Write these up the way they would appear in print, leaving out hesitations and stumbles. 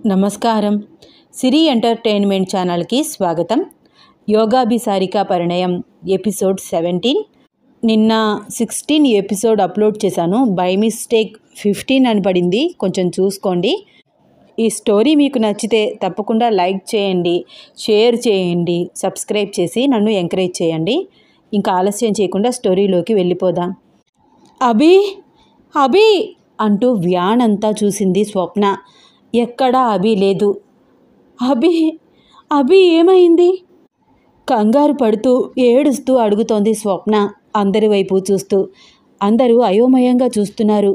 నమస్కారం. సిరి ఎంటర్టైన్మెంట్ ఛానల్కి స్వాగతం. యోగాభిసారిక పరిణయం ఎపిసోడ్ 17. నిన్న 16 ఎపిసోడ్ అప్లోడ్ చేశాను. బై మిస్టేక్ 15 అని పడింది, కొంచెం చూసుకోండి. ఈ స్టోరీ మీకు నచ్చితే తప్పకుండా లైక్ చేయండి, షేర్ చేయండి, సబ్స్క్రైబ్ చేసి నన్ను ఎంకరేజ్ చేయండి. ఇంకా ఆలస్యం చేయకుండా స్టోరీలోకి వెళ్ళిపోదాం. అభి అభి అంటూ వ్యాన్ అంతా చూసింది స్వప్న. ఎక్కడా అభి లేదు. అభి అభి ఏమైంది? కంగారు పడుతూ ఏడుస్తూ అడుగుతోంది స్వప్న అందరి వైపు చూస్తూ. అందరూ అయోమయంగా చూస్తున్నారు.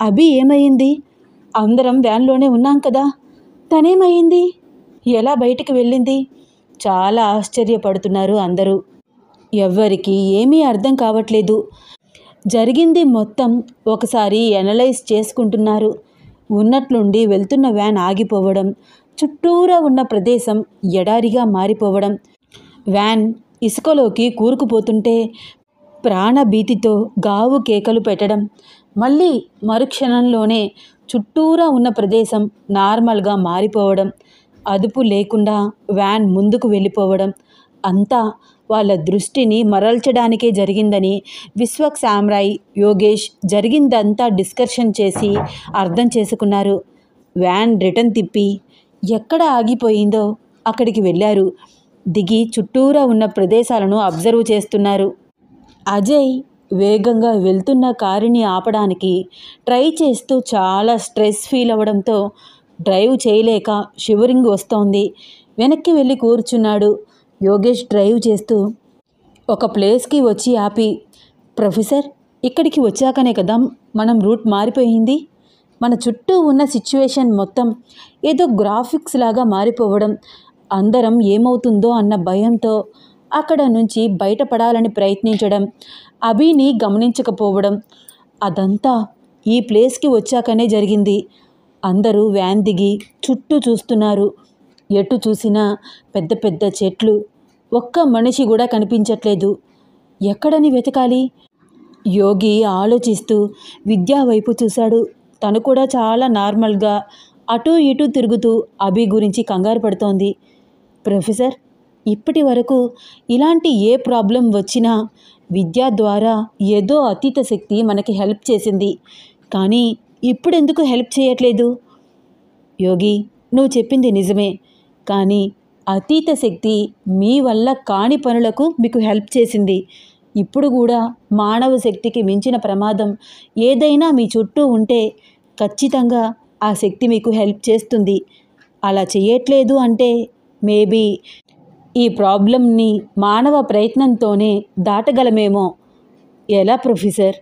అభి ఏమైంది? అందరం వ్యాన్లోనే ఉన్నాం కదా, తనేమైంది? ఎలా బయటికి వెళ్ళింది? చాలా ఆశ్చర్యపడుతున్నారు అందరూ. ఎవ్వరికి ఏమీ అర్థం కావట్లేదు. జరిగింది మొత్తం ఒకసారి ఎనలైజ్ చేసుకుంటున్నారు. ఉన్నట్లుండి వెళ్తున్న వ్యాన్ ఆగిపోవడం, చుట్టూరా ఉన్న ప్రదేశం ఎడారిగా మారిపోవడం, వ్యాన్ ఇసుకలోకి కూరుకుపోతుంటే ప్రాణభీతితో గావు కేకలు పెట్టడం, మళ్ళీ మరుక్షణంలోనే చుట్టూరా ఉన్న ప్రదేశం నార్మల్గా మారిపోవడం, అదుపు లేకుండా వ్యాన్ ముందుకు వెళ్ళిపోవడం అంతా వాళ్ళ దృష్టిని మరల్చడానికే జరిగిందని విశ్వక్, సామ్రాయ్, యోగేష్ జరిగిందంతా డిస్కషన్ చేసి అర్థం చేసుకున్నారు. వ్యాన్ రిటర్న్ తిప్పి ఎక్కడ ఆగిపోయిందో అక్కడికి వెళ్ళారు. దిగి చుట్టూరా ఉన్న ప్రదేశాలను అబ్జర్వ్ చేస్తున్నారు. అజయ్ వేగంగా వెళ్తున్న కారుని ఆపడానికి ట్రై చేస్తూ చాలా స్ట్రెస్ ఫీల్ అవ్వడంతో డ్రైవ్ చేయలేక షివరింగ్ వస్తోంది. వెనక్కి వెళ్ళి కూర్చున్నాడు. యోగేష్ డ్రైవ్ చేస్తూ ఒక ప్లేస్కి వచ్చి ఆపి, ప్రొఫెసర్, ఇక్కడికి వచ్చాకనే కదా మనం రూట్ మారిపోయింది. మన చుట్టూ ఉన్న సిచ్యువేషన్ మొత్తం ఏదో గ్రాఫిక్స్ లాగా మారిపోవడం, అందరం ఏమవుతుందో అన్న భయంతో అక్కడ నుంచి బయటపడాలని ప్రయత్నించడం, అభిని గమనించకపోవడం, అదంతా ఈ ప్లేస్కి వచ్చాకనే జరిగింది. అందరూ వ్యాన్ దిగి చుట్టూ చూస్తున్నారు. ఎటు చూసినా పెద్ద పెద్ద చెట్లు, ఒక్క మనిషి కూడా కనిపించట్లేదు. ఎక్కడని వెతకాలి? యోగి ఆలోచిస్తూ విద్యా వైపు చూశాడు. తను కూడా చాలా నార్మల్గా అటూ ఇటూ తిరుగుతూ అభి గురించి కంగారు పడుతోంది. ప్రొఫెసర్, ఇప్పటి వరకు ఇలాంటి ఏ ప్రాబ్లం వచ్చినా విద్య ద్వారా ఏదో అతీత శక్తి మనకి హెల్ప్ చేసింది, కానీ ఇప్పుడెందుకు హెల్ప్ చేయట్లేదు? యోగి, నువ్వు చెప్పింది నిజమే, కానీ అతీత శక్తి మీ వల్ల కాని పనులకు మీకు హెల్ప్ చేసింది. ఇప్పుడు కూడా మానవ శక్తికి మించిన ప్రమాదం ఏదైనా మీ చుట్టూ ఉంటే ఖచ్చితంగా ఆ శక్తి మీకు హెల్ప్ చేస్తుంది. అలా చేయట్లేదు అంటే మేబీ ఈ ప్రాబ్లంని మానవ ప్రయత్నంతోనే దాటగలమేమో. ఎలా ప్రొఫెసర్?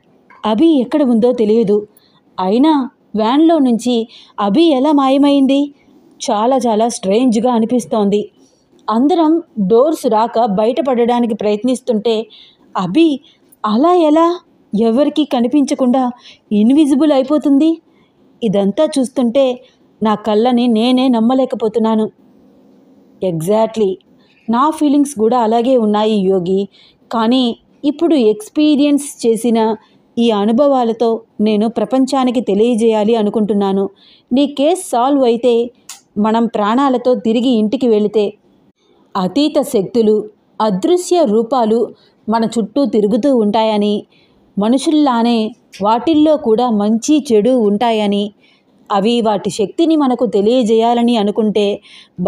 అభి ఎక్కడ ఉందో తెలియదు. అయినా వ్యాన్లో నుంచి అభి ఎలా మాయమైంది? చాలా చాలా స్ట్రేంజ్గా అనిపిస్తోంది. అందరం డోర్స్ రాక బయటపడడానికి ప్రయత్నిస్తుంటే అభి అలా ఎలా ఎవరికీ కనిపించకుండా ఇన్విజిబుల్ అయిపోతుంది? ఇదంతా చూస్తుంటే నా కళ్ళని నేనే నమ్మలేకపోతున్నాను. ఎగ్జాక్ట్లీ, నా ఫీలింగ్స్ కూడా అలాగే ఉన్నాయి యోగి. కానీ ఇప్పుడు ఎక్స్పీరియన్స్ చేసిన ఈ అనుభవాలతో నేను ప్రపంచానికి తెలియజేయాలి అనుకుంటున్నాను. నీ కేస్ సాల్వ్ అయితే మనం ప్రాణాలతో తిరిగి ఇంటికి వెళితే అతీత శక్తులు, అదృశ్య రూపాలు మన చుట్టూ తిరుగుతూ ఉంటాయని, మనుషుల్లానే వాటిల్లో కూడా మంచి చెడు ఉంటాయని, అవి వాటి శక్తిని మనకు తెలియజేయాలని అనుకుంటే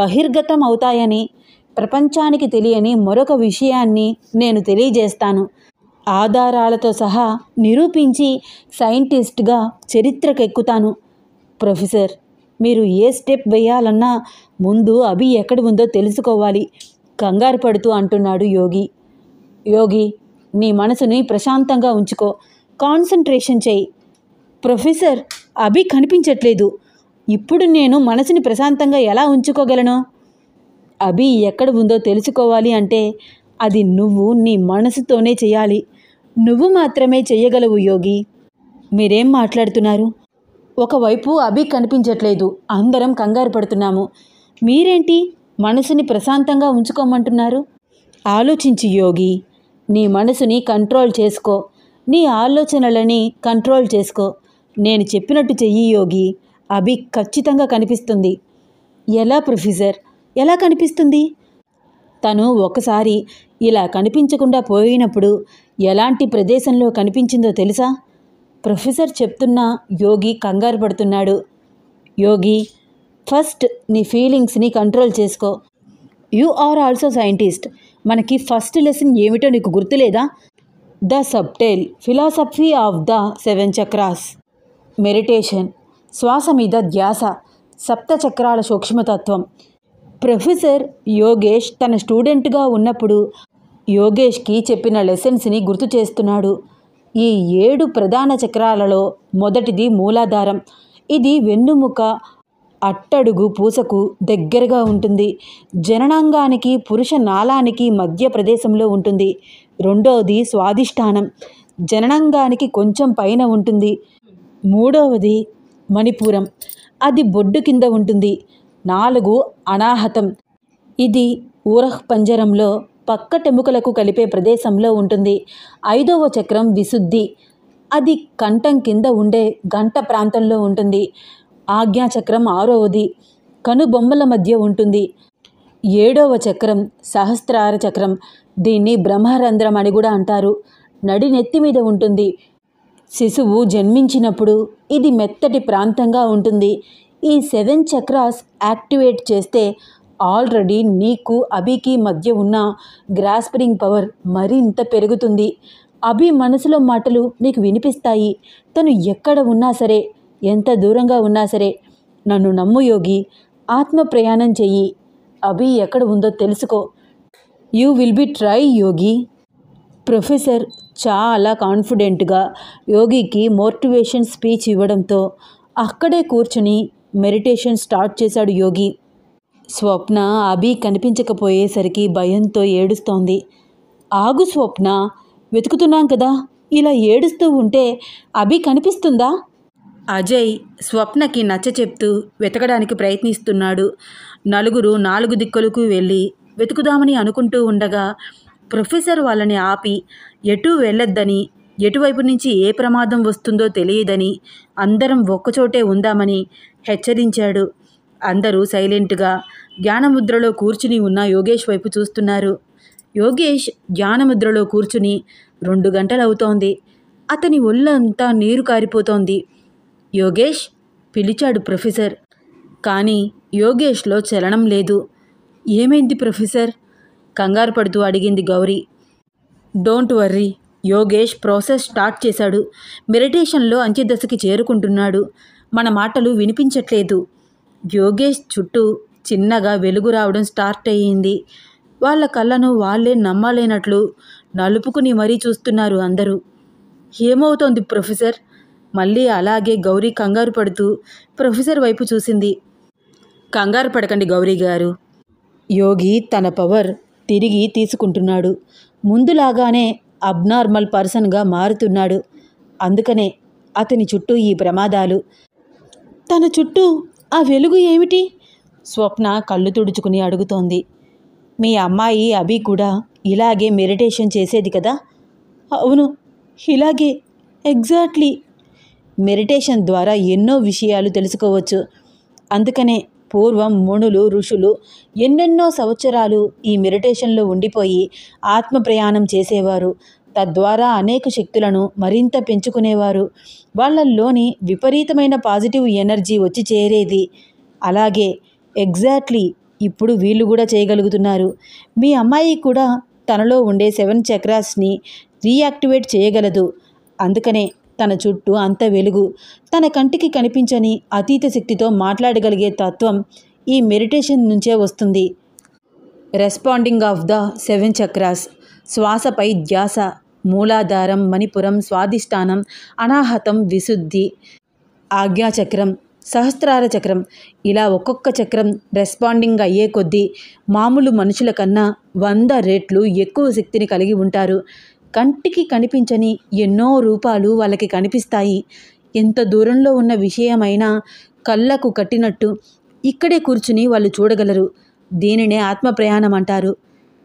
బహిర్గతం అవుతాయని, ప్రపంచానికి తెలియని మరొక విషయాన్ని నేను తెలియజేస్తాను. ఆధారాలతో సహా నిరూపించి సైంటిస్ట్గా చరిత్రకెక్కుతాను. ప్రొఫెసర్, మీరు ఏ స్టెప్ వేయాలన్నా ముందు అభి ఎక్కడ ఉందో తెలుసుకోవాలి, కంగారు పడుతూ అంటున్నాడు యోగి. యోగి, నీ మనసుని ప్రశాంతంగా ఉంచుకో, కాన్సన్ట్రేషన్ చేయి. ప్రొఫెసర్, అభి కనిపించట్లేదు. ఇప్పుడు నేను మనసుని ప్రశాంతంగా ఎలా ఉంచుకోగలను? అభి ఎక్కడ ఉందో తెలుసుకోవాలి అంటే అది నువ్వు నీ మనసుతోనే చేయాలి. నువ్వు మాత్రమే చేయగలవు యోగి. మీరేం మాట్లాడుతున్నారు? ఒకవైపు అభి కనిపించట్లేదు, అందరం కంగారు పడుతున్నాము. మీరేంటి మనసుని ప్రశాంతంగా ఉంచుకోమంటున్నారు? ఆలోచించి యోగి, నీ మనసుని కంట్రోల్ చేసుకో, నీ ఆలోచనలని కంట్రోల్ చేసుకో. నేను చెప్పినట్టు చెయ్యి యోగి, అభి ఖచ్చితంగా కనిపిస్తుంది. ఎలా ప్రొఫెసర్, ఎలా కనిపిస్తుంది? తను ఒకసారి ఇలా కనిపించకుండా పోయినప్పుడు ఎలాంటి ప్రదేశంలో కనిపించిందో తెలుసా? ప్రొఫెసర్ చెప్తున్న యోగి కంగారు పడుతున్నాడు. యోగి, ఫస్ట్ నీ ఫీలింగ్స్ని కంట్రోల్ చేసుకో. You are also scientist. మనకి ఫస్ట్ లెసన్ ఏమిటో నీకు గుర్తులేదా? The subtle philosophy of the 7 chakras. Meditation, శ్వాస మీద ధ్యాస, సప్త చక్రాల సూక్ష్మతత్వం. ప్రొఫెసర్ యోగేష్ తన స్టూడెంట్గా ఉన్నప్పుడు యోగేష్కి చెప్పిన లెసన్స్ని గుర్తు చేస్తున్నాడు. ఈ 7 ప్రధాన చక్రాలలో మొదటిది మూలాధారం. ఇది వెన్నుముక అట్టడుగు పూసకు దగ్గరగా ఉంటుంది. జననాంగానికి పురుష నాళానికి మధ్య ప్రదేశంలో ఉంటుంది. రెండవది స్వాదిష్టానం, జననాంగానికి కొంచెం పైన ఉంటుంది. మూడవది మణిపురం, అది బొడ్డు కింద ఉంటుంది. 4 అనాహతం, ఇది ఊరహ్ పంజరంలో పక్కటెముకలకు కలిపే ప్రదేశంలో ఉంటుంది. 5వ చక్రం విశుద్ధి, అది కంఠం కింద ఉండే గంట ప్రాంతంలో ఉంటుంది. ఆజ్ఞాచక్రం 6వది, కనుబొమ్మల మధ్య ఉంటుంది. 7వ చక్రం సహస్రార చక్రం, దీన్ని బ్రహ్మరంధ్రం అని కూడా అంటారు. నడినెత్తి మీద ఉంటుంది. శిశువు జన్మించినప్పుడు ఇది మెత్తటి ప్రాంతంగా ఉంటుంది. ఈ 7 చక్రాస్ యాక్టివేట్ చేస్తే ఆల్రెడీ నీకు అభికి మధ్య ఉన్న గ్రాస్పింగ్ పవర్ మరింత పెరుగుతుంది. అభి మనసులో మాటలు నీకు వినిపిస్తాయి. తను ఎక్కడ ఉన్నా సరే, ఎంత దూరంగా ఉన్నా సరే. నన్ను నమ్ము యోగి, ఆత్మ ప్రయాణం చెయ్యి. అభి ఎక్కడ ఉందో తెలుసుకో. You will be try Yogi. Professor చాలా కాన్ఫిడెంట్గా యోగికి మోటివేషన్ స్పీచ్ ఇవ్వడంతో అక్కడే కూర్చుని మెడిటేషన్ స్టార్ట్ చేశాడు యోగి. స్వప్న అభి కనిపించకపోయేసరికి భయంతో ఏడుస్తోంది. ఆగు స్వప్న, వెతుకుతున్నాం కదా, ఇలా ఏడుస్తూ ఉంటే అభి కనిపిస్తుందా? అజయ్ స్వప్నకి నచ్చ చెప్తూ వెతకడానికి ప్రయత్నిస్తున్నాడు. నలుగురు 4 దిక్కులకు వెళ్ళి వెతుకుదామని అనుకుంటూ ఉండగా ప్రొఫెసర్ వాళ్ళని ఆపి ఎటూ వెళ్ళొద్దని, ఎటువైపు నుంచి ఏ ప్రమాదం వస్తుందో తెలియదని, అందరం ఒక్కచోటే ఉందామని హెచ్చరించాడు. అందరూ సైలెంట్గా జ్ఞానముద్రలో కూర్చుని ఉన్న యోగేష్ వైపు చూస్తున్నారు. యోగేష్ జ్ఞానముద్రలో కూర్చుని 2 గంటలవుతోంది. అతని ఒళ్ళంతా నీరు కారిపోతోంది. యోగేష్ పిలిచాడు ప్రొఫెసర్. కానీ యోగేష్లో చలనం లేదు. ఏమైంది ప్రొఫెసర్? కంగారు పడుతూ అడిగింది Gauri. Don't worry, Yogesh process start చేశాడు. మెడిటేషన్లో అంత్యదశకి చేరుకుంటున్నాడు. మన మాటలు వినిపించట్లేదు. యోగేష్ చుట్టూ చిన్నగా వెలుగు రావడం స్టార్ట్ అయ్యింది. వాళ్ళ కళ్ళను వాళ్ళే నమ్మలేనట్లు నలుపుకుని మరీ చూస్తున్నారు అందరూ. ఏమవుతోంది ప్రొఫెసర్? మళ్ళీ అలాగే గౌరీ కంగారు పడుతూ ప్రొఫెసర్ వైపు చూసింది. కంగారు పడకండి గౌరీ గారు, యోగి తన పవర్ తిరిగి తీసుకుంటున్నాడు. ముందులాగానే అబ్నార్మల్ పర్సన్గా మారుతున్నాడు. అందుకనే అతని చుట్టూ ఈ ప్రమాదాలు. తన చుట్టూ ఆ వెలుగు ఏమిటి? స్వప్న కళ్ళు తుడుచుకుని అడుగుతోంది. మీ అమ్మాయి అభి కూడా ఇలాగే మెడిటేషన్ చేసేది కదా? అవును, ఇలాగే, ఎగ్జాక్ట్లీ. మెడిటేషన్ ద్వారా ఎన్నో విషయాలు తెలుసుకోవచ్చు. అందుకనే పూర్వం మునులు, ఋషులు ఎన్నెన్నో సంవత్సరాలు ఈ మెడిటేషన్లో ఉండిపోయి ఆత్మ ప్రయాణం చేసేవారు. తద్వారా అనేక శక్తులను మరింత పెంచుకునేవారు. వాళ్ళల్లోని విపరీతమైన పాజిటివ్ ఎనర్జీ వచ్చి చేరేది. అలాగే ఎగ్జాక్ట్లీ ఇప్పుడు వీళ్ళు కూడా చేయగలుగుతున్నారు. మీ అమ్మాయి కూడా తనలో ఉండే 7 చక్రాస్ని రీయాక్టివేట్ చేయగలదు. అందుకనే తన చుట్టూ అంత వెలుగు. తన కంటికి కనిపించని అతీత శక్తితో మాట్లాడగలిగే తత్వం ఈ మెడిటేషన్ నుంచే వస్తుంది. రెస్పాండింగ్ ఆఫ్ ద 7 చక్రాస్, శ్వాసపై ధ్యాస, మూలాధారం, మణిపురం, స్వాదిష్టానం, అనాహతం, విశుద్ధి, ఆజ్ఞాచక్రం, సహస్రార చక్రం. ఇలా ఒక్కొక్క చక్రం రెస్పాండింగ్ అయ్యే కొద్దీ మామూలు మనుషుల కన్నా 100 రెట్లు ఎక్కువ శక్తిని కలిగి ఉంటారు. కంటికి కనిపించని ఎన్నో రూపాలు వాళ్ళకి కనిపిస్తాయి. ఎంత దూరంలో ఉన్న విషయమైనా కళ్ళకు కట్టినట్టు ఇక్కడే కూర్చుని వాళ్ళు చూడగలరు. దీనినే ఆత్మ ప్రయాణం అంటారు.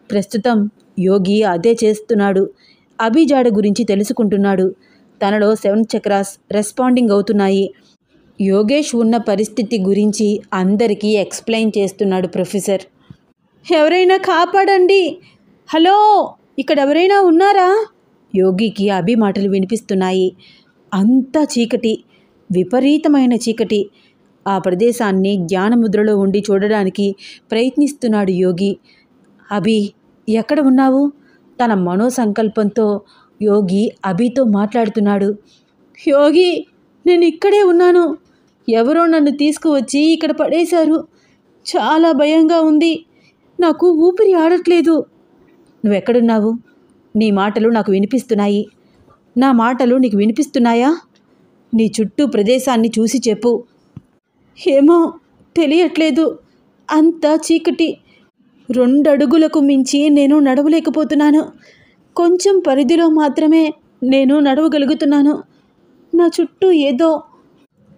ప్రస్తుతం యోగి అదే చేస్తున్నాడు. అభిజాడ గురించి తెలుసుకుంటున్నాడు. తనలో 7 చక్రాస్ రెస్పాండింగ్ అవుతున్నాయి. యోగేష్ ఉన్న పరిస్థితి గురించి అందరికీ ఎక్స్ప్లెయిన్ చేస్తున్నాడు ప్రొఫెసర్. ఎవరైనా కాపాడండి, హలో, ఇక్కడ ఎవరైనా ఉన్నారా? యోగికి అభి మాటలు వినిపిస్తున్నాయి. అంతా చీకటి, విపరీతమైన చీకటి. ఆ ప్రదేశాన్ని జ్ఞానముద్రలో ఉండి చూడడానికి ప్రయత్నిస్తున్నాడు యోగి. అభి, ఎక్కడ ఉన్నావు? తన మనోసంకల్పంతో యోగి అభితో మాట్లాడుతున్నాడు. యోగి, నేను ఇక్కడే ఉన్నాను. ఎవరో నన్ను తీసుకువచ్చి ఇక్కడ పడేశారు. చాలా భయంగా ఉంది. నాకు ఊపిరి ఆడట్లేదు. నువ్వెక్కడున్నావు? నీ మాటలు నాకు వినిపిస్తున్నాయి. నా మాటలు నీకు వినిపిస్తున్నాయా? నీ చుట్టూ ప్రదేశాన్ని చూసి చెప్పు. ఏమో తెలియట్లేదు, అంతా చీకటి. 2 అడుగులకు మించి నేను నడవలేకపోతున్నాను. కొంచెం పరిధిలో మాత్రమే నేను నడవగలుగుతున్నాను. నా చుట్టూ ఏదో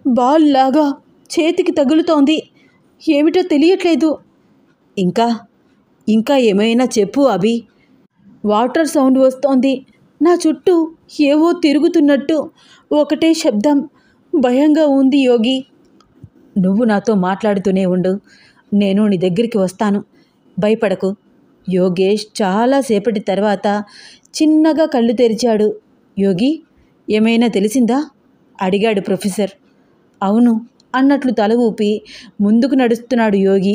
బాల్ లాగా చేతికి తగులుతోంది. ఏమిటో తెలియట్లేదు. ఇంకా ఏమైనా చెప్పు అభి. వాటర్ సౌండ్ వస్తోంది. నా చుట్టూ ఏవో తిరుగుతున్నట్టు ఒకటే శబ్దం. భయంగా ఉంది యోగి. నువ్వు నాతో మాట్లాడుతూనే ఉండు, నేను నీ దగ్గరికి వస్తాను. భయపడకు. యోగేష్ చాలాసేపటి తర్వాత చిన్నగా కళ్ళు తెరిచాడు. యోగి, ఏమైనా తెలిసిందా? అడిగాడు ప్రొఫెసర్. అవును అన్నట్లు తల ఊపి ముందుకు నడుస్తున్నాడు యోగి.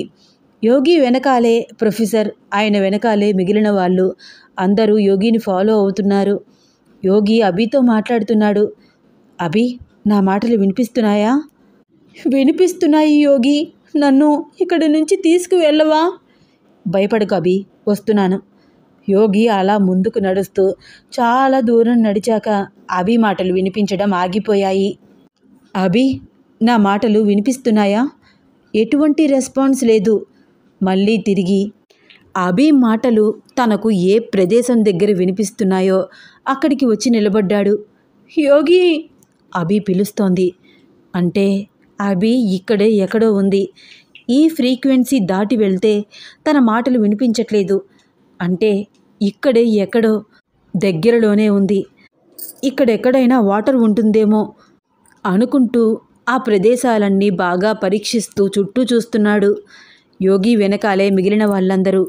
యోగి వెనకాలే ప్రొఫెసర్, ఆయన వెనకాలే మిగిలిన వాళ్ళు. అందరూ యోగిని ఫాలో అవుతున్నారు. యోగి అభితో మాట్లాడుతున్నాడు. అభి, నా మాటలు వినిపిస్తున్నాయా? వినిపిస్తున్నాయి యోగి. నన్ను ఇక్కడి నుంచి తీసుకువెళ్ళవా? భయపడకు అభి, వస్తున్నాను. యోగి అలా ముందుకు నడుస్తూ చాలా దూరం నడిచాక అభి మాటలు వినిపించడం ఆగిపోయాయి. అభి, నా మాటలు వినిపిస్తున్నాయా? ఎటువంటి రెస్పాన్స్ లేదు. మళ్ళీ తిరిగి అభి మాటలు తనకు ఏ ప్రదేశం దగ్గర వినిపిస్తున్నాయో అక్కడికి వచ్చి నిలబడ్డాడు. యోగి, అభి పిలుస్తోంది. అంటే అభి ఇక్కడే ఎక్కడో ఉంది. ఈ ఫ్రీక్వెన్సీ దాటి వెళ్తే తన మాటలు వినిపించట్లేదు. అంటే ఇక్కడే ఎక్కడో దగ్గరలోనే ఉంది. ఇక్కడెక్కడైనా వాటర్ ఉంటుందేమో అనుకుంటూ ఆ ప్రదేశాలన్నీ బాగా పరీక్షిస్తూ చుట్టూ చూస్తున్నాడు. యోగి వెనకాలే మిగిలిన వాళ్ళందరూ.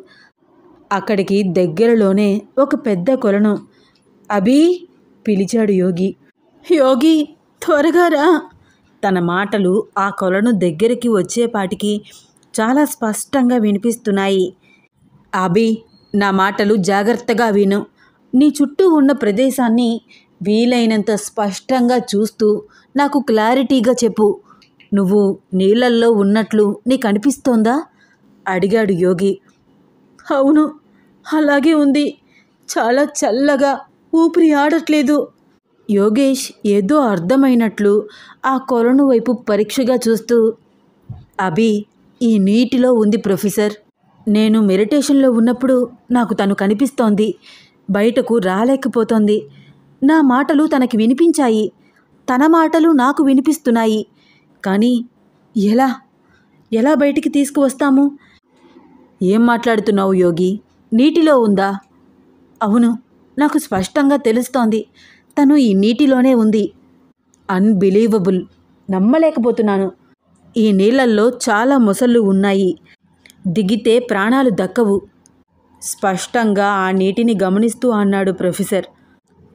అక్కడికి దగ్గరలోనే ఒక పెద్ద కొలను. అభి, పిలిచాడు యోగి. యోగి, త్వరగా రా. తన మాటలు ఆ కొలను దగ్గరికి వచ్చేపాటికి చాలా స్పష్టంగా వినిపిస్తున్నాయి. అభి, నా మాటలు జాగ్రత్తగా విను. నీ చుట్టూ ఉన్న ప్రదేశాన్ని వీలైనంత స్పష్టంగా చూస్తూ నాకు క్లారిటీగా చెప్పు. నువ్వు నీళ్ళల్లో ఉన్నట్లు నీకు అనిపిస్తోందా? అడిగాడు యోగి. అవును, అలాగే ఉంది. చాలా చల్లగా, ఊపిరి ఆడట్లేదు. యోగేష్ ఏదో అర్థమైనట్లు ఆ కొలను వైపు పరీక్షగా చూస్తూ, అభి, ఈ నీటిలో ఉంది ప్రొఫెసర్. నేను మెడిటేషన్లో ఉన్నప్పుడు నాకు తను కనిపిస్తోంది. బయటకు రాలేకపోతోంది. నా మాటలు తనకి వినిపించాయి. తన మాటలు నాకు వినిపిస్తున్నాయి. కానీ ఎలా బయటికి తీసుకువస్తాము? ఏం మాట్లాడుతున్నావు యోగి? నీటిలో ఉందా? అవును, నాకు స్పష్టంగా తెలుస్తోంది. తను ఈ నీటిలోనే ఉంది. అన్బిలీవబుల్, నమ్మలేకపోతున్నాను. ఈ నీళ్ళల్లో చాలా మొసళ్ళు ఉన్నాయి. దిగితే ప్రాణాలు దక్కవు. స్పష్టంగా ఆ నీటిని గమనిస్తూ అన్నాడు ప్రొఫెసర్.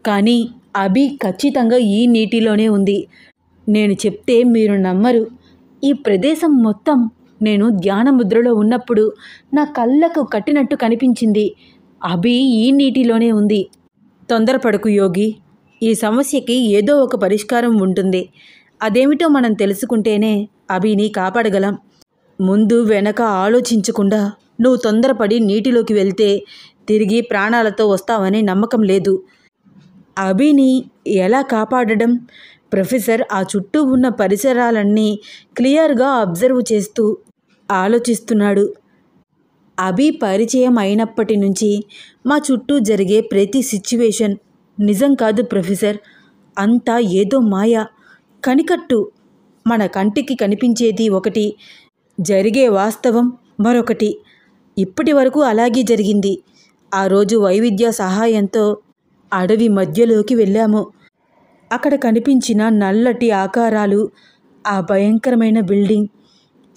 కానీ అభి ఖచ్చితంగా ఈ నీటిలోనే ఉంది. నేను చెప్తే మీరు నమ్మరు. ఈ ప్రదేశం మొత్తం నేను ధ్యానముద్రలో ఉన్నప్పుడు నా కళ్ళకు కట్టినట్టు కనిపించింది. అభి ఈ నీటిలోనే ఉంది. తొందరపడకు యోగి. ఈ సమస్యకి ఏదో ఒక పరిష్కారం ఉంటుంది. అదేమిటో మనం తెలుసుకుంటేనే అభిని కాపాడగలం. ముందు వెనక ఆలోచించకుండా నువ్వు తొందరపడి నీటిలోకి వెళ్తే తిరిగి ప్రాణాలతో వస్తావని నమ్మకం లేదు. అభిని ఎలా కాపాడడం? ప్రొఫెసర్ ఆ చుట్టూ ఉన్న పరిసరాలన్నీ క్లియర్గా అబ్జర్వ్ చేస్తూ ఆలోచిస్తున్నాడు. అభి పరిచయం అయినప్పటి నుంచి మా చుట్టూ జరిగే ప్రతి సిచ్యువేషన్ నిజం కాదు ప్రొఫెసర్. అంతా ఏదో మాయ, కనికట్టు. మన కంటికి కనిపించేది ఒకటి, జరిగే వాస్తవం మరొకటి. ఇప్పటి వరకు అలాగే జరిగింది. ఆ రోజు వైవిధ్య సహాయంతో అడవి మధ్యలోకి వెళ్ళాము. అక్కడ కనిపించిన నల్లటి ఆకారాలు ఆ భయంకరమైన బిల్డింగ్,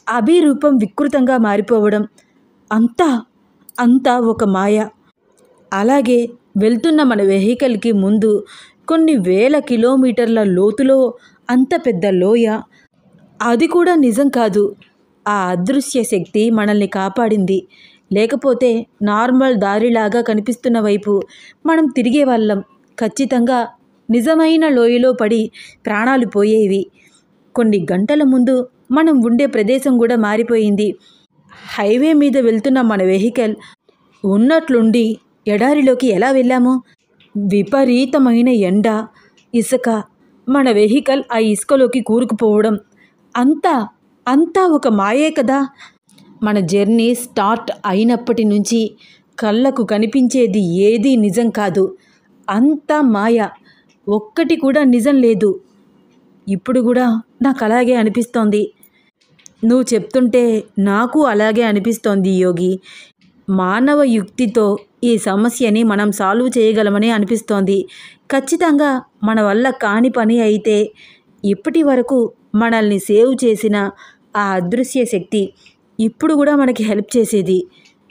అభి రూపం వికృతంగా మారిపోవడం, అంతా అంతా ఒక మాయ. అలాగే వెళ్తున్న మన వెహికల్కి ముందు కొన్ని వేల కిలోమీటర్ల లోతులో అంత పెద్ద లోయ, అది కూడా నిజం కాదు. ఆ అదృశ్య శక్తి మనల్ని కాపాడింది. లేకపోతే నార్మల్ దారిలాగా కనిపిస్తున్న వైపు మనం తిరిగేవాళ్ళం. ఖచ్చితంగా నిజమైన లోయలో పడి ప్రాణాలు పోయేవి. కొన్ని గంటల ముందు మనం ఉండే ప్రదేశం కూడా మారిపోయింది. హైవే మీద వెళ్తున్న మన వెహికల్ ఉన్నట్లుండి ఎడారిలోకి ఎలా వెళ్ళాము? విపరీతమైన ఎండ, ఇసుక, మన వెహికల్ ఆ ఇసుకలోకి కూరుకుపోవడం, అంతా అంతా ఒక మాయే కదా. మన జర్నీ స్టార్ట్ అయినప్పటి నుంచి కళ్ళకు కనిపించేది ఏదీ నిజం కాదు. అంతా మాయ, ఒక్కటి కూడా నిజం లేదు. ఇప్పుడు కూడా నాకు అలాగే అనిపిస్తోంది. నువ్వు చెప్తుంటే నాకు అలాగే అనిపిస్తోంది యోగి. మానవ యుక్తితో ఈ సమస్యని మనం సాల్వ్ చేయగలమని అనిపిస్తోంది. ఖచ్చితంగా మన వల్ల కాని పని అయితే ఇప్పటి వరకు మనల్ని సేవ్ చేసిన ఆ అదృశ్య శక్తి ఇప్పుడు కూడా మనకి హెల్ప్ చేసేది.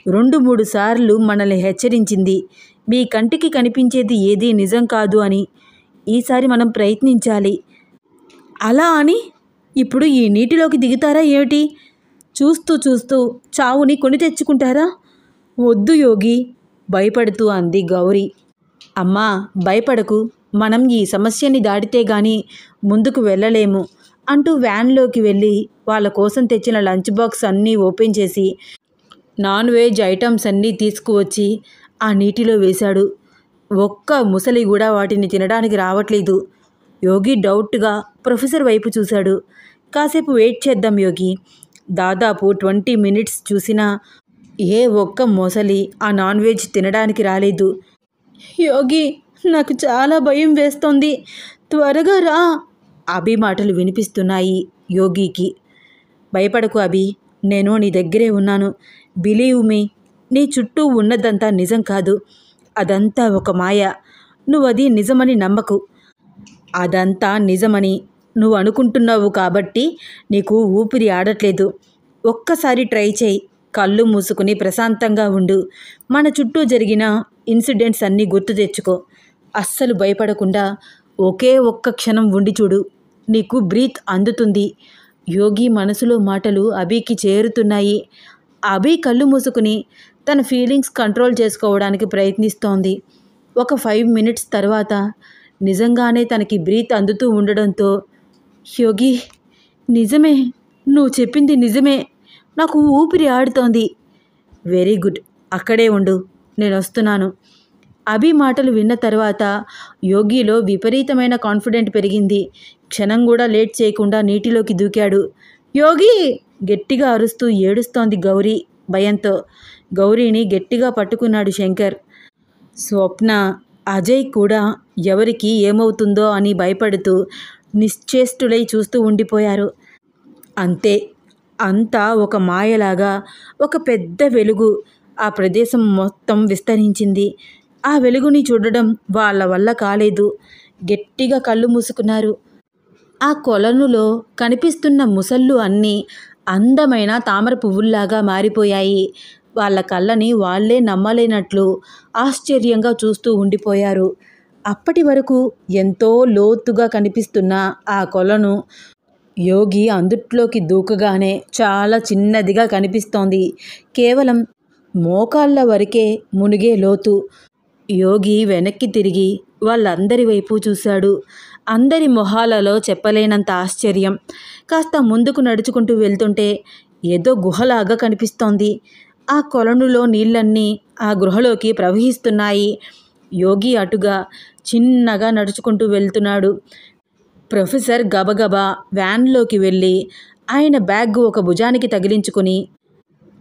2-3 సార్లు మనల్ని హెచ్చరించింది, మీ కంటికి కనిపించేది ఏదీ నిజం కాదు అని. ఈసారి మనం ప్రయత్నించాలి. అలా అని ఇప్పుడు ఈ నీటిలోకి దిగుతారా ఏమిటి? చూస్తూ చూస్తూ చావుని కొని తెచ్చుకుంటారా? వద్దు యోగి, భయపడుతూ అంది గౌరీ. అమ్మా, భయపడకు, మనం ఈ సమస్యని దాటితే గాని ముందుకు వెళ్ళలేము అంటూ వ్యాన్లోకి వెళ్ళి వాళ్ళ కోసం తెచ్చిన లంచ్ బాక్స్ అన్నీ ఓపెన్ చేసి నాన్ వెజ్ ఐటమ్స్ అన్నీ తీసుకువచ్చి ఆ నీటిలో వేశాడు. ఒక్క ముసలి కూడా వాటిని తినడానికి రావట్లేదు. యోగి డౌట్గా ప్రొఫెసర్ వైపు చూశాడు. కాసేపు వెయిట్ చేద్దాం యోగి. దాదాపు 20 మినిట్స్ చూసినా ఏ ఒక్క మొసలి ఆ నాన్ వెజ్ తినడానికి రాలేదు. యోగి, నాకు చాలా భయం వేస్తోంది, త్వరగా రా. అభి మాటలు వినిపిస్తున్నాయి యోగికి. భయపడకు అభి, నేను నీ దగ్గరే ఉన్నాను. బిలీవ్ మీ, నీ చుట్టూ ఉన్నదంతా నిజం కాదు. అదంతా ఒక మాయ. నువ్వది నిజమని నమ్మకు. అదంతా నిజమని నువ్వు అనుకుంటున్నావు కాబట్టి నీకు ఊపిరి ఆడట్లేదు. ఒక్కసారి ట్రై చేయి. కళ్ళు మూసుకుని ప్రశాంతంగా ఉండు. మన చుట్టూ జరిగిన ఇన్సిడెంట్స్ అన్నీ గుర్తు తెచ్చుకో. అస్సలు భయపడకుండా ఒకే ఒక్క క్షణం ఉండి చూడు, నీకు బ్రీత్ అందుతుంది. యోగి మనసులో మాటలు అభికి చేరుతున్నాయి. అభి కళ్ళు మూసుకుని తన ఫీలింగ్స్ కంట్రోల్ చేసుకోవడానికి ప్రయత్నిస్తోంది. ఒక 5 మినిట్స్ తర్వాత నిజంగానే తనకి బ్రీత్ అందుతూ ఉండడంతో, యోగి, నిజమే, నువ్వు చెప్పింది నిజమే, నాకు ఊపిరి ఆడుతోంది. వెరీ గుడ్, అక్కడే ఉండు, నేను వస్తున్నాను. అభి మాటలు విన్న తర్వాత యోగిలో విపరీతమైన కాన్ఫిడెంట్ పెరిగింది. క్షణం కూడా లేట్ చేయకుండా నీటిలోకి దూకాడు. యోగి, గట్టిగా అరుస్తూ ఏడుస్తోంది గౌరీ భయంతో. గౌరీని గట్టిగా పట్టుకున్నాడు శంకర్. స్వప్న, అజయ్ కూడా ఎవరికి ఏమవుతుందో అని భయపడుతూ నిశ్చేష్టులై చూస్తూ ఉండిపోయారు. అంతే, అంతా ఒక మాయలాగా ఒక పెద్ద వెలుగు ఆ ప్రదేశం మొత్తం విస్తరించింది. ఆ వెలుగుని చూడడం వాళ్ళ వల్ల కాలేదు. గట్టిగా కళ్ళు మూసుకున్నారు. ఆ కొలనులో కనిపిస్తున్న ముసళ్ళు అన్నీ అందమైన తామర పువ్వుల్లాగా మారిపోయాయి. వాళ్ళ కళ్ళని వాళ్లే నమ్మలేనట్లు ఆశ్చర్యంగా చూస్తూ ఉండిపోయారు. అప్పటి వరకు ఎంతో లోతుగా కనిపిస్తున్న ఆ కొలను యోగి అందుట్లోకి దూకగానే చాలా చిన్నదిగా కనిపిస్తోంది. కేవలం మోకాళ్ళ వరకే మునిగే లోతు. యోగి వెనక్కి తిరిగి వాళ్ళందరి వైపు చూశాడు. అందరి మొహాలలో చెప్పలేనంత ఆశ్చర్యం. కాస్త ముందుకు నడుచుకుంటూ వెళ్తుంటే ఏదో గుహలాగా కనిపిస్తోంది. ఆ కొలనులో నీళ్ళన్నీ ఆ గృహలోకి ప్రవహిస్తున్నాయి. యోగి అటుగా చిన్నగా నడుచుకుంటూ వెళ్తున్నాడు. ప్రొఫెసర్ గబగబా వ్యాన్లోకి వెళ్ళి ఆయన బ్యాగ్ ఒక భుజానికి తగిలించుకుని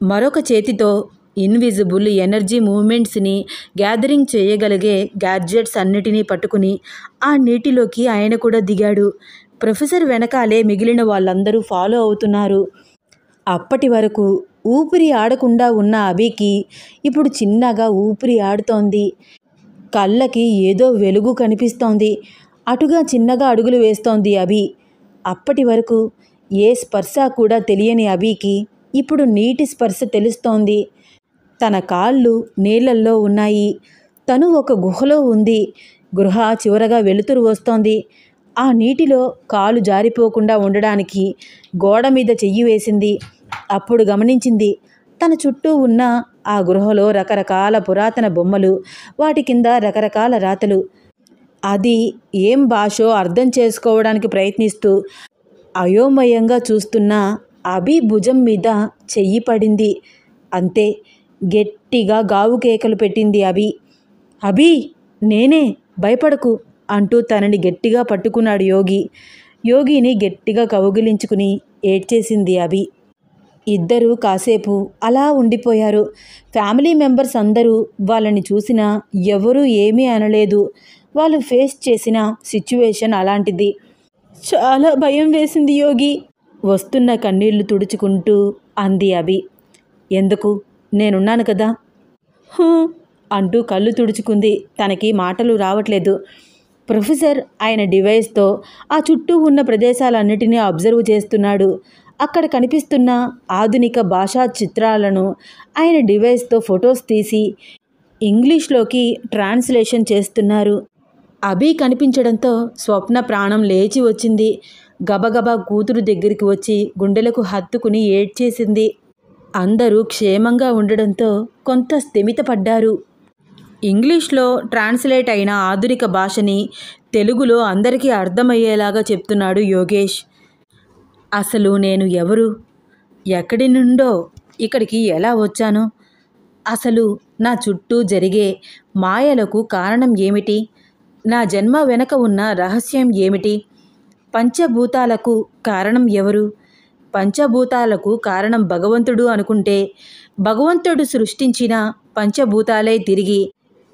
మరొక చేతితో ఇన్విజిబుల్ ఎనర్జీ మూవ్మెంట్స్ని గ్యాదరింగ్ చేయగలిగే గ్యాడ్జెట్స్ అన్నిటినీ పట్టుకుని ఆ నీటిలోకి ఆయన కూడా దిగాడు. ప్రొఫెసర్ వెనకాలే మిగిలిన వాళ్ళందరూ ఫాలో అవుతున్నారు. అప్పటి వరకు ఊపిరి ఆడకుండా ఉన్న అభికి ఇప్పుడు చిన్నగా ఊపిరి ఆడుతోంది. కళ్ళకి ఏదో వెలుగు కనిపిస్తోంది. అటుగా చిన్నగా అడుగులు వేస్తోంది అభి. అప్పటి వరకు ఏ స్పర్శ కూడా తెలియని అభికి ఇప్పుడు నీటి స్పర్శ తెలుస్తోంది. తన కాళ్ళు నీళ్ళల్లో ఉన్నాయి. తను ఒక గుహలో ఉంది. గృహ చివరగా వెలుతురు వస్తోంది. ఆ నీటిలో కాలు జారిపోకుండా ఉండడానికి గోడ మీద చెయ్యి వేసింది. అప్పుడు గమనించింది, తన చుట్టూ ఉన్న ఆ గృహలో రకరకాల పురాతన బొమ్మలు, వాటి కింద రకరకాల రాతలు. అది ఏం భాషో అర్థం చేసుకోవడానికి ప్రయత్నిస్తూ అయోమయంగా చూస్తున్న అభి భుజం మీద చెయ్యి పడింది. అంతే, గట్టిగా గావు కేకలు పెట్టింది అభి. అభి, నేనే, భయపడకు అంటూ తనని గట్టిగా పట్టుకున్నాడు యోగి. యోగిని గట్టిగా కౌగిలించుకుని ఏడ్చేసింది అభి. ఇద్దరూ కాసేపు అలా ఉండిపోయారు. ఫ్యామిలీ మెంబర్స్ అందరూ వాళ్ళని చూసినా ఎవరూ ఏమీ అనలేదు. వాళ్ళు ఫేస్ చేసిన సిచ్యువేషన్ అలాంటిది. చాలా భయం వేసింది యోగి, వస్తున్న కన్నీళ్లు తుడుచుకుంటూ అంది అభి. ఎందుకు, నేనున్నాను కదా అంటూ కళ్ళు తుడుచుకుంది. తనకి మాటలు రావట్లేదు. ప్రొఫెసర్ ఆయన డివైస్తో ఆ చుట్టూ ఉన్న ప్రదేశాలన్నిటినీ అబ్జర్వ్ చేస్తున్నాడు. అక్కడ కనిపిస్తున్న ఆధునిక భాషా చిత్రాలను ఆయన డివైస్తో ఫొటోస్ తీసి ఇంగ్లీష్లోకి ట్రాన్స్లేషన్ చేస్తున్నారు. అభి కనిపించడంతో స్వప్న ప్రాణం లేచి వచ్చింది. గబగబా కూతురు దగ్గరికి వచ్చి గుండెలకు హత్తుకుని ఏడ్చేసింది. అందరూ క్షేమంగా ఉండడంతో కొంత స్థిమితపడ్డారు. ఇంగ్లీష్లో ట్రాన్స్లేట్ అయిన ఆధునిక భాషని తెలుగులో అందరికీ అర్థమయ్యేలాగా చెప్తున్నాడు యోగేష్. అసలు నేను ఎవరు, ఎక్కడి నుండో ఇక్కడికి ఎలా వచ్చాను, అసలు నా చుట్టూ జరిగే మాయలకు కారణం ఏమిటి, నా జన్మ వెనక ఉన్న రహస్యం ఏమిటి, పంచభూతాలకు కారణం ఎవరు, పంచభూతాలకు కారణం భగవంతుడు అనుకుంటే భగవంతుడు సృష్టించిన పంచభూతాలే తిరిగి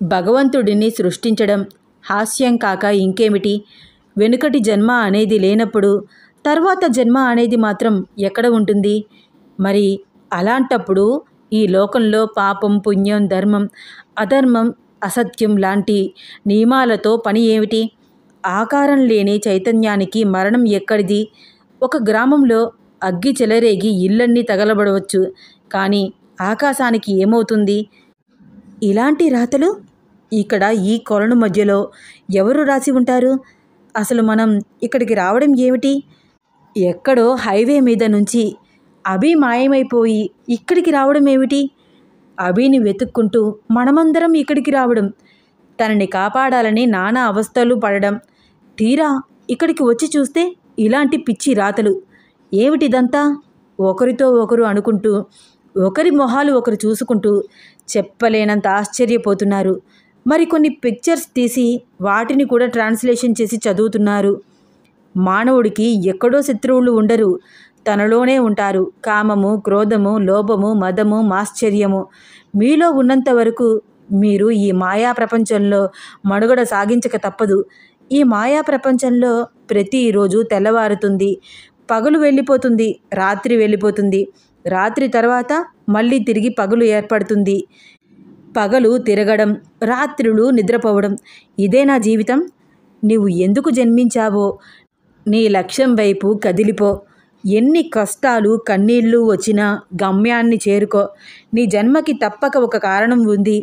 భగవంతుడిని సృష్టించడం హాస్యం కాక ఇంకేమిటి. వెనుకటి జన్మ అనేది లేనప్పుడు తర్వాత జన్మ అనేది మాత్రం ఎక్కడ ఉంటుంది? మరి అలాంటప్పుడు ఈ లోకంలో పాపం, పుణ్యం, ధర్మం, అధర్మం, అసత్యం లాంటి నియమాలతో పని ఏమిటి? ఆకారం లేని చైతన్యానికి మరణం ఎక్కడిది? ఒక గ్రామంలో అగ్గి చెలరేగి ఇళ్ళన్నీ తగలబడవచ్చు, కానీ ఆకాశానికి ఏమవుతుంది? ఇలాంటి రాతలు ఇక్కడ ఈ కొలను మధ్యలో ఎవరు రాసి ఉంటారు? అసలు మనం ఇక్కడికి రావడం ఏమిటి? ఎక్కడో హైవే మీద నుంచి అభి మాయమైపోయి ఇక్కడికి రావడం ఏమిటి? అభిని వెతుక్కుంటూ మనమందరం ఇక్కడికి రావడం, తనని కాపాడాలని నానా అవస్థలు పడడం, తీరా ఇక్కడికి వచ్చి చూస్తే ఇలాంటి పిచ్చి రాతలు. ఏమిటిదంతా? ఒకరితో ఒకరు అనుకుంటూ, ఒకరి మొహాలు ఒకరు చూసుకుంటూ చెప్పలేనంత ఆశ్చర్యపోతున్నారు. మరికొన్ని పిక్చర్స్ తీసి వాటిని కూడా ట్రాన్స్లేషన్ చేసి చదువుతున్నారు. మానవుడికి ఎక్కడో శత్రువులు ఉండరు, తనలోనే ఉంటారు. కామము, క్రోధము, లోభము, మదము, మాశ్చర్యము మీలో ఉన్నంత వరకు మీరు ఈ మాయా ప్రపంచంలో మనుగడ సాగించక తప్పదు. ఈ మాయా ప్రపంచంలో ప్రతిరోజు తెల్లవారుతుంది, పగలు వెళ్ళిపోతుంది, రాత్రి వెళ్ళిపోతుంది, రాత్రి తర్వాత మళ్ళీ తిరిగి పగలు ఏర్పడుతుంది. పగలు తిరగడం, రాత్రులు నిద్రపోవడం, ఇదే నా జీవితం? నీవు ఎందుకు జన్మించావో నీ లక్ష్యం వైపు కదిలిపో. ఎన్ని కష్టాలు, కన్నీళ్ళు వచ్చినా గమ్యాన్ని చేరుకో. నీ జన్మకి తప్పక ఒక కారణం ఉంది.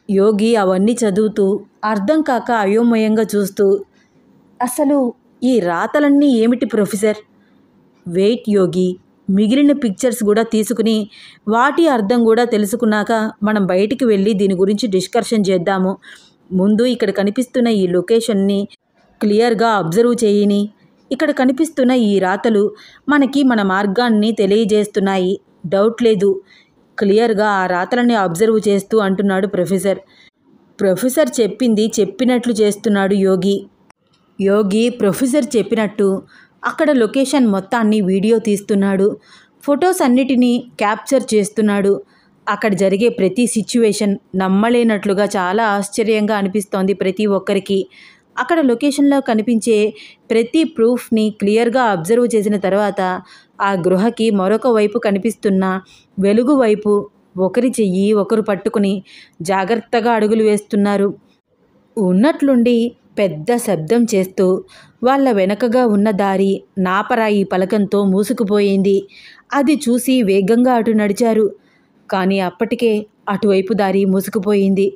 యోగి అవన్నీ చదువుతూ అర్థం కాక అయోమయంగా చూస్తూ, అసలు ఈ రాతలన్నీ ఏమిటి ప్రొఫెసర్? వెయిట్ యోగి, మిగిలిన పిక్చర్స్ కూడా తీసుకుని వాటి అర్థం కూడా తెలుసుకున్నాక మనం బయటికి వెళ్ళి దీని గురించి డిస్కషన్ చేద్దాము. ముందు ఇక్కడ కనిపిస్తున్న ఈ లొకేషన్ని క్లియర్గా అబ్జర్వ్ చేయని. ఇక్కడ కనిపిస్తున్న ఈ రాతలు మనకి మన మార్గాన్ని తెలియజేస్తున్నాయి, డౌట్ లేదు. క్లియర్గా ఆ రాతలని అబ్జర్వ్ చేస్తూ అంటున్నాడు ప్రొఫెసర్. ప్రొఫెసర్ చెప్పింది చెప్పినట్లు చేస్తున్నాడు యోగి. యోగి ప్రొఫెసర్ చెప్పినట్టు అక్కడ లొకేషన్ మొత్తాన్ని వీడియో తీస్తున్నాడు. ఫొటోస్ అన్నిటినీ క్యాప్చర్ చేస్తున్నాడు. అక్కడ జరిగే ప్రతి సిచ్యువేషన్ నమ్మలేనట్లుగా చాలా ఆశ్చర్యంగా అనిపిస్తోంది ప్రతి ఒక్కరికి. అక్కడ లొకేషన్లో కనిపించే ప్రతి ప్రూఫ్ని క్లియర్గా అబ్జర్వ్ చేసిన తర్వాత ఆ గృహకి మరొక వైపు కనిపిస్తున్న వెలుగు వైపు ఒకరి చెయ్యి ఒకరు పట్టుకుని జాగ్రత్తగా అడుగులు వేస్తున్నారు. ఉన్నట్లుండి పెద్ద శబ్దం చేస్తూ వాళ్ళ వెనకగా ఉన్న దారి నాపరాయి పలకంతో మూసుకుపోయింది. అది చూసి వేగంగా అటు నడిచారు. కానీ అప్పటికే అటువైపు దారి మూసుకుపోయింది.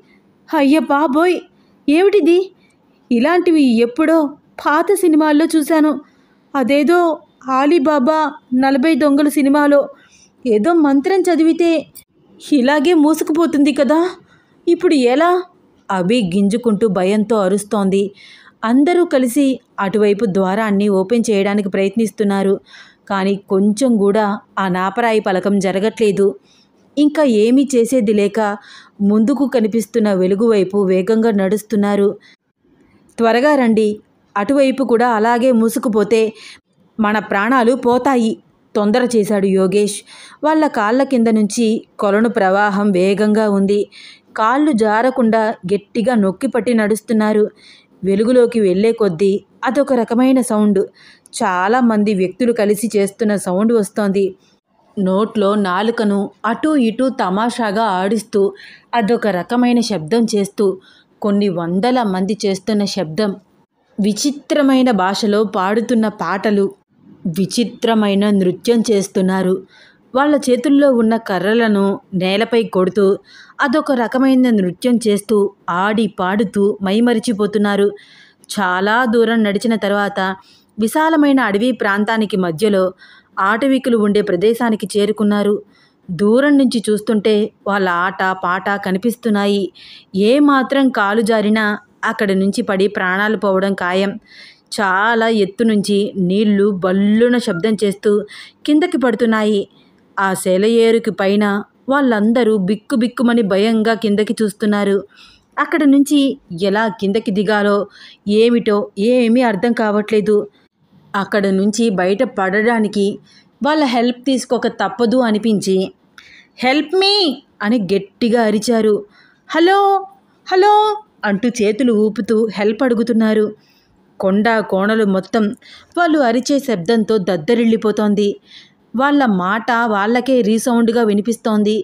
అయ్య బాబోయ్, ఏమిటిది? ఇలాంటివి ఎప్పుడో పాత సినిమాల్లో చూశాను. అదేదో ఆలీబాబా 40 దొంగలు సినిమాలో ఏదో మంత్రం చదివితే ఇలాగే మూసుకుపోతుంది కదా, ఇప్పుడు ఎలా? అభి గింజుకుంటూ భయంతో అరుస్తోంది. అందరూ కలిసి అటువైపు ద్వారాన్ని ఓపెన్ చేయడానికి ప్రయత్నిస్తున్నారు. కానీ కొంచెం కూడా ఆ నాపరాయి పలకం జరగట్లేదు. ఇంకా ఏమీ చేసేది లేక ముందుకు కనిపిస్తున్న వెలుగు వైపు వేగంగా నడుస్తున్నారు. త్వరగా రండి, అటువైపు కూడా అలాగే మూసుకుపోతే మన ప్రాణాలు పోతాయి, తొందర చేశాడు యోగేష్. వాళ్ళ కాళ్ళ కింద నుంచి కొలను ప్రవాహం వేగంగా ఉంది. కాళ్ళు జారకుండా గట్టిగా నొక్కిపట్టి నడుస్తున్నారు. వెలుగులోకి వెళ్ళే కొద్దీ అదొక రకమైన సౌండ్. చాలామంది వ్యక్తులు కలిసి చేస్తున్న సౌండ్ వస్తోంది. నోట్లో నాలుకను అటూ ఇటూ తమాషాగా ఆడిస్తూ అదొక రకమైన శబ్దం చేస్తూ కొన్ని వందల మంది చేస్తున్న శబ్దం. విచిత్రమైన భాషలో పాడుతున్న పాటలు, విచిత్రమైన నృత్యం చేస్తున్నారు. వాళ్ళ చేతుల్లో ఉన్న కర్రలను నేలపై కొడుతూ అదొక రకమైన నృత్యం చేస్తూ ఆడి పాడుతూ మైమరిచిపోతున్నారు. చాలా దూరం నడిచిన తర్వాత విశాలమైన అడవి ప్రాంతానికి మధ్యలో ఆటవికులు ఉండే ప్రదేశానికి చేరుకున్నారు. దూరం నుంచి చూస్తుంటే వాళ్ళ ఆట పాట కనిపిస్తున్నాయి. ఏమాత్రం కాలు జారినా అక్కడి నుంచి పడి ప్రాణాలు పోవడం ఖాయం. చాలా ఎత్తు నుంచి నీళ్లు బల్లున శబ్దం చేస్తూ కిందకి పడుతున్నాయి. ఆ సెలయేరుకి పైన వాళ్ళందరూ బిక్కుబిక్కుమని భయంగా కిందకి చూస్తున్నారు. అక్కడ నుంచి ఎలా కిందకి దిగాలో ఏమిటో ఏమీ అర్థం కావట్లేదు. అక్కడ నుంచి బయట పడడానికి వాళ్ళ హెల్ప్ తీసుకోక తప్పదు అనిపించి హెల్ప్ మీ అని గట్టిగా అరిచారు. హలో హలో అంటూ చేతులు ఊపుతూ హెల్ప్ అడుగుతున్నారు. కొండ కోణలు మొత్తం వాళ్ళు అరిచే శబ్దంతో దద్దరిల్లిపోతోంది. వాళ్ళ మాట వాళ్ళకే రీసౌండ్గా వినిపిస్తోంది.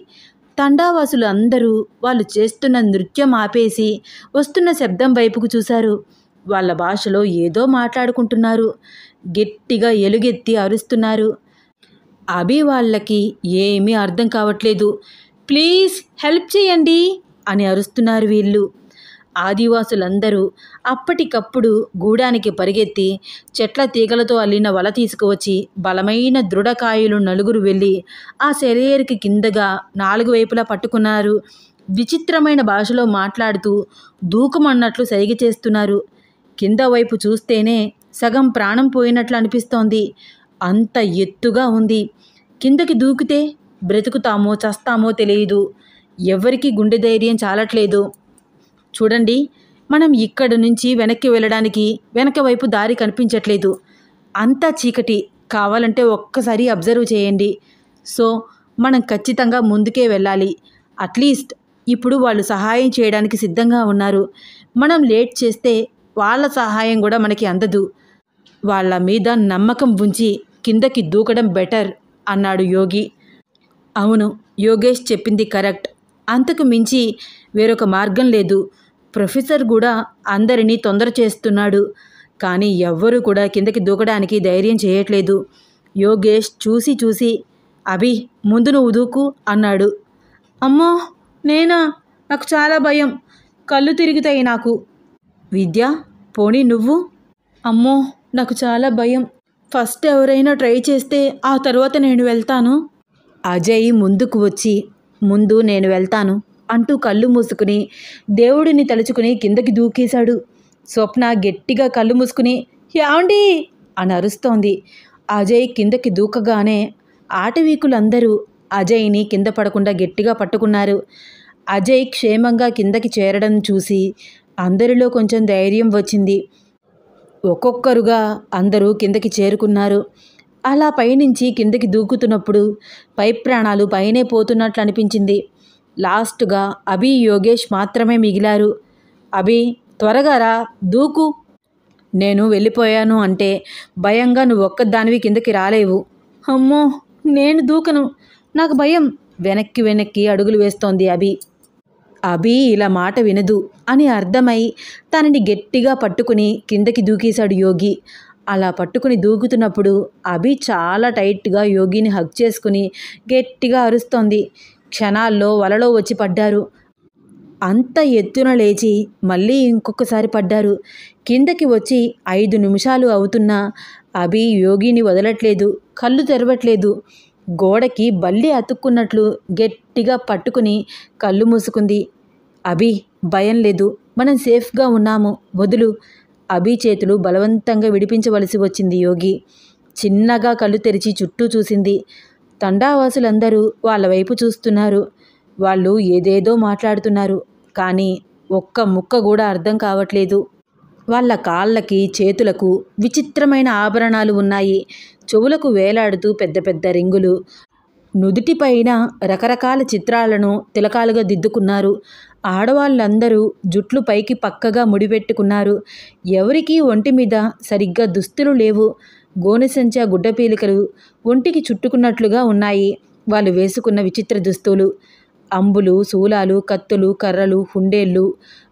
తండావాసులు అందరూ వాళ్ళు చేస్తున్న నృత్యం ఆపేసి వస్తున్న శబ్దం వైపుకు చూశారు. వాళ్ళ భాషలో ఏదో మాట్లాడుకుంటున్నారు. గట్టిగా ఎలుగెత్తి అరుస్తున్నారు. అభి వాళ్ళకి ఏమీ అర్థం కావట్లేదు. ప్లీజ్ హెల్ప్ చేయండి అని అరుస్తున్నారు వీళ్ళు. ఆదివాసులందరూ అప్పటికప్పుడు గూడానికి పరిగెత్తి చెట్ల తీగలతో అల్లిన వల తీసుకువచ్చి బలమైన దృఢకాయలు నలుగురు వెళ్ళి ఆ సెలయేరుకి కిందగా 4 వైపులా పట్టుకున్నారు. విచిత్రమైన భాషలో మాట్లాడుతూ దూకమన్నట్లు సైగ చేస్తున్నారు. కింద వైపు చూస్తేనే సగం ప్రాణం పోయినట్లు అనిపిస్తోంది. అంత ఎత్తుగా ఉంది. కిందకి దూకితే బ్రతుకుతామో చస్తామో తెలియదు. ఎవరికి గుండె ధైర్యం చాలట్లేదు. చూడండి, మనం ఇక్కడ నుంచి వెనక్కి వెళ్ళడానికి వెనక వైపు దారి కనిపించట్లేదు. అంతా చీకటి. కావాలంటే ఒక్కసారి అబ్జర్వ్ చేయండి. సో మనం ఖచ్చితంగా ముందుకే వెళ్ళాలి. అట్లీస్ట్ ఇప్పుడు వాళ్ళు సహాయం చేయడానికి సిద్ధంగా ఉన్నారు. మనం లేట్ చేస్తే వాళ్ళ సహాయం కూడా మనకి అందదు. వాళ్ళ మీద నమ్మకం ఉంచి కిందకి దూకడం బెటర్ అన్నాడు యోగి. అవును, యోగేష్ చెప్పింది కరెక్ట్. అంతకు మించి వేరొక మార్గం లేదు. ప్రొఫెసర్ కూడా అందరినీ తొందర చేస్తున్నాడు. కానీ ఎవ్వరూ కూడా కిందకి దూకడానికి ధైర్యం చేయట్లేదు. యోగేష్ చూసి చూసి అభి ముందు నువ్వు దూకు అన్నాడు. అమ్మో నేనా? నాకు చాలా భయం. కళ్ళు తిరుగుతాయి నాకు. విద్య, పోనీ నువ్వు? అమ్మో నాకు చాలా భయం. ఫస్ట్ ఎవరైనా ట్రై చేస్తే ఆ తర్వాత నేను వెళ్తాను. అజయ్ ముందుకు వచ్చి ముందు నేను వెళ్తాను అంటూ కళ్ళు మూసుకుని దేవుడిని తలుచుకుని కిందకి దూకేశాడు. స్వప్న గట్టిగా కళ్ళు మూసుకుని యాండి అని అరుస్తోంది. అజయ్ కిందకి దూకగానే ఆటవీకులందరూ అజయ్ని కింద పడకుండా గట్టిగా పట్టుకున్నారు. అజయ్ క్షేమంగా కిందకి చేరడం చూసి అందరిలో కొంచెం ధైర్యం వచ్చింది. ఒక్కొక్కరుగా అందరూ కిందకి చేరుకున్నారు. అలా పైనుంచి కిందకి దూకుతున్నప్పుడు పై ప్రాణాలు పైనే పోతున్నట్లు అనిపించింది. లాస్ట్గా అభి, యోగేష్ మాత్రమే మిగిలారు. అభి త్వరగా రా, దూకు. నేను వెళ్ళిపోయాను అంటే భయంగా నువ్వు ఒక్కదానివి కిందకి రాలేవు. అమ్మో నేను దూకను, నాకు భయం. వెనక్కి వెనక్కి అడుగులు వేస్తోంది అభి. అభి ఇలా మాట వినదు అని అర్థమై తనని గట్టిగా పట్టుకుని కిందకి దూకేశాడు యోగి. అలా పట్టుకుని దూకుతున్నప్పుడు అభి చాలా టైట్గా యోగిని హగ్ చేసుకుని గట్టిగా అరుస్తోంది. క్షణాల్లో వలలో వచ్చి పడ్డారు. అంత ఎత్తున లేచి మళ్ళీ ఇంకొకసారి పడ్డారు. కిందకి వచ్చి 5 నిమిషాలు అవుతున్నా అభి యోగిని వదలట్లేదు, కళ్ళు తెరవట్లేదు. గోడకి బల్లి అతుక్కున్నట్లు గట్టిగా పట్టుకుని కళ్ళు మూసుకుంది. అభి, భయం లేదు, మనం సేఫ్గా ఉన్నాము, వదులు. అభి చేతులు బలవంతంగా విడిపించవలసి వచ్చింది యోగి. చిన్నగా కళ్ళు తెరిచి చుట్టూ చూసింది. తండావాసులందరూ వాళ్ళ వైపు చూస్తున్నారు. వాళ్ళు ఏదేదో మాట్లాడుతున్నారు, కానీ ఒక్క ముక్క కూడా అర్థం కావట్లేదు. వాళ్ళ కాళ్ళకి చేతులకు విచిత్రమైన ఆభరణాలు ఉన్నాయి. చెవులకు వేలాడుతూ పెద్ద పెద్ద రింగులు. నుదుటిపైన రకరకాల చిత్రాలను తిలకాలుగా దిద్దుకున్నారు. ఆడవాళ్ళందరూ జుట్లు పైకి పక్కగా ముడిపెట్టుకున్నారు. ఎవరికీ ఒంటి మీద సరిగ్గా దుస్తులు లేవు. గోనెసంచా గుడ్డపీలికలు ఒంటికి చుట్టుకున్నట్లుగా ఉన్నాయి వాళ్ళు వేసుకున్న విచిత్ర దుస్తులు. అంబులు, శూలాలు, కత్తులు, కర్రలు, హుండేళ్ళు,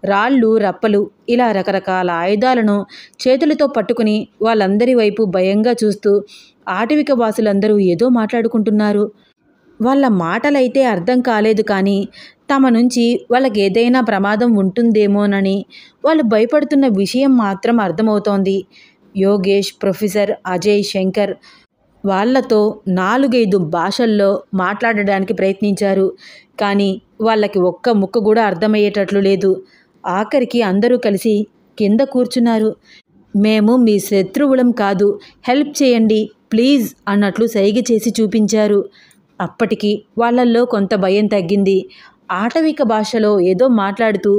రాళ్ళు, రప్పలు, ఇలా రకరకాల ఆయుధాలను చేతులతో పట్టుకుని వాళ్ళందరి వైపు భయంగా చూస్తూ ఆటవిక వాసులందరూ ఏదో మాట్లాడుకుంటున్నారు. వాళ్ళ మాటలైతే అర్థం కాలేదు, కానీ తమ నుంచి వాళ్ళకి ఏదైనా ప్రమాదం ఉంటుందేమోనని వాళ్ళు భయపడుతున్న విషయం మాత్రం అర్థమవుతోంది. యోగేష్, ప్రొఫెసర్, అజయ్, శంకర్ వాళ్లతో 4-5 భాషల్లో మాట్లాడడానికి ప్రయత్నించారు, కానీ వాళ్ళకి ఒక్క ముక్క కూడా అర్థమయ్యేటట్లు లేదు. ఆఖరికి అందరూ కలిసి కింద కూర్చున్నారు. మేము మీ శత్రువులం కాదు, హెల్ప్ చేయండి ప్లీజ్ అన్నట్లు సైగ చేసి చూపించారు. అప్పటికి వాళ్ళల్లో కొంత భయం తగ్గింది. ఆటవిక భాషలో ఏదో మాట్లాడుతూ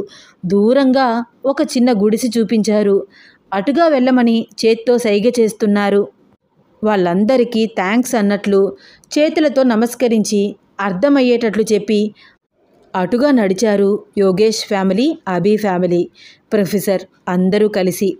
దూరంగా ఒక చిన్న గుడిసె చూపించారు. అటుగా వెళ్ళమని చేత్తో సైగ చేస్తున్నారు. వాళ్ళందరికీ థ్యాంక్స్ అన్నట్లు చేతులతో నమస్కరించి అర్థమయ్యేటట్లు చెప్పి అటుగా నడిచారు యోగేష్ ఫ్యామిలీ, అభి ఫ్యామిలీ, ప్రొఫెసర్ అందరూ కలిసి.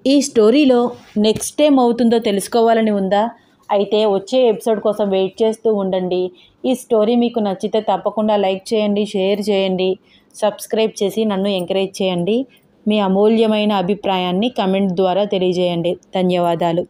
ఈ స్టోరీలో నెక్స్ట్ ఏమవుతుందో తెలుసుకోవాలని ఉందా? అయితే వచ్చే ఎపిసోడ్ కోసం వెయిట్ చేస్తూ ఉండండి. ఈ స్టోరీ మీకు నచ్చితే తప్పకుండా లైక్ చేయండి, షేర్ చేయండి, సబ్స్క్రైబ్ చేసి నన్ను ఎంకరేజ్ చేయండి. మీ అమూల్యమైన అభిప్రాయాన్ని కమెంట్ ద్వారా తెలియజేయండి. ధన్యవాదాలు.